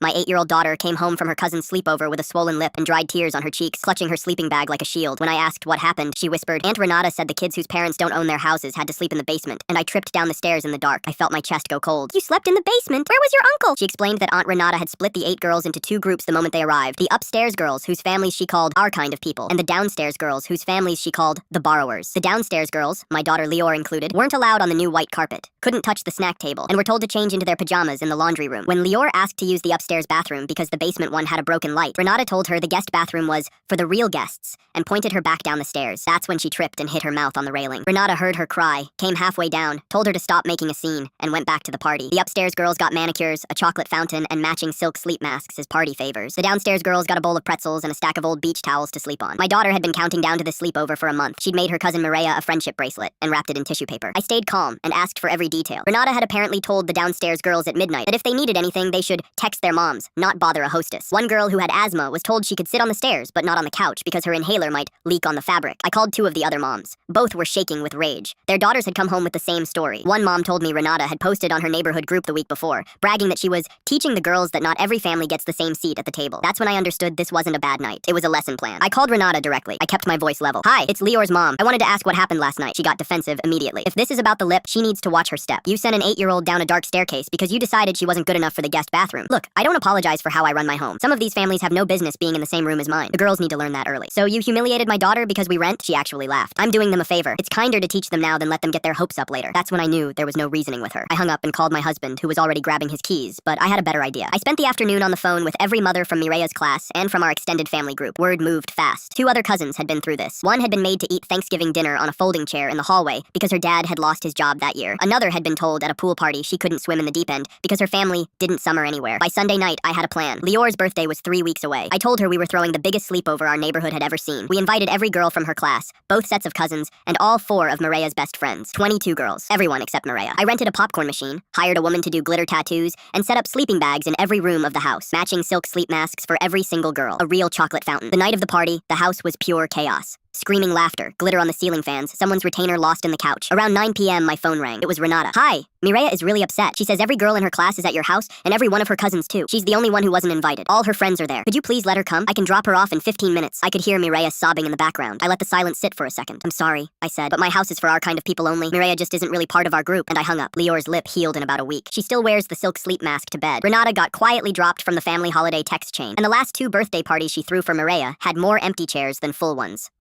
My 8-year-old daughter came home from her cousin's sleepover with a swollen lip and dried tears on her cheeks, clutching her sleeping bag like a shield. When I asked what happened, she whispered, "Aunt Renata said the kids whose parents don't own their houses had to sleep in the basement, and I tripped down the stairs in the dark. I felt my chest go cold." "You slept in the basement? Where was your uncle?" She explained that Aunt Renata had split the 8 girls into 2 groups the moment they arrived. The upstairs girls, whose families she called our kind of people, and the downstairs girls, whose families she called the borrowers. The downstairs girls, my daughter Lior included, weren't allowed on the new white carpet, couldn't touch the snack table, and were told to change into their pajamas in the laundry room. When Lior asked to use the upstairs bathroom because the basement one had a broken light, Renata told her the guest bathroom was for the real guests, and pointed her back down the stairs. That's when she tripped and hit her mouth on the railing. Renata heard her cry, came halfway down, told her to stop making a scene, and went back to the party. The upstairs girls got manicures, a chocolate fountain, and matching silk sleep masks as party favors. The downstairs girls got a bowl of pretzels and a stack of old beach towels to sleep on. My daughter had been counting down to the sleepover for a month. She'd made her cousin Mireya a friendship bracelet and wrapped it in tissue paper. I stayed calm and asked for every detail. Renata had apparently told the downstairs girls at midnight that if they needed anything, they should text their moms, not bother a hostess. One girl who had asthma was told she could sit on the stairs, but not on the couch because her inhaler might leak on the fabric. I called 2 of the other moms. Both were shaking with rage. Their daughters had come home with the same story. One mom told me Renata had posted on her neighborhood group the week before, bragging that she was teaching the girls that not every family gets the same seat at the table. That's when I understood this wasn't a bad night. It was a lesson plan. I called Renata directly. I kept my voice level. "Hi, it's Lior's mom. I wanted to ask what happened last night." She got defensive immediately. "If this is about the lip, she needs to watch her step. You sent an 8-year-old down a dark staircase because you decided she wasn't good enough for the guest bathroom. Look, I don't apologize for how I run my home. Some of these families have no business being in the same room as mine. The girls need to learn that early. So you humiliated my daughter because we rent?" She actually laughed. "I'm doing them a favor. It's kinder to teach them now than let them get their hopes up later." That's when I knew there was no reasoning with her. I hung up and called my husband, who was already grabbing his keys, but I had a better idea. I spent the afternoon on the phone with every mother from Mireya's class and from our extended family group. Word moved fast. 2 other cousins had been through this. One had been made to eat Thanksgiving dinner on a folding chair in the hallway because her dad had lost his job that year. Another had been told at a pool party she couldn't swim in the deep end because her family didn't summer anywhere. By Sunday night, I had a plan. Lior's birthday was 3 weeks away. I told her we were throwing the biggest sleepover our neighborhood had ever seen. We invited every girl from her class, both sets of cousins, and all 4 of Mireya's best friends. 22 girls. Everyone except Mireya. I rented a popcorn machine, hired a woman to do glitter tattoos, and set up sleeping bags in every room of the house, matching silk sleep masks for every single girl. A real chocolate fountain. The night of the party, the house was pure chaos. Screaming laughter, glitter on the ceiling fans, someone's retainer lost in the couch. Around 9 p.m., my phone rang. It was Renata. "Hi, Mireya is really upset. She says every girl in her class is at your house, and every one of her cousins too. She's the only one who wasn't invited. All her friends are there. Could you please let her come? I can drop her off in 15 minutes. I could hear Mireya sobbing in the background. I let the silence sit for a second. "I'm sorry," I said, "but my house is for our kind of people only. Mireya just isn't really part of our group," and I hung up. Lior's lip healed in about a week. She still wears the silk sleep mask to bed. Renata got quietly dropped from the family holiday text chain, and the last 2 birthday parties she threw for Mireya had more empty chairs than full ones.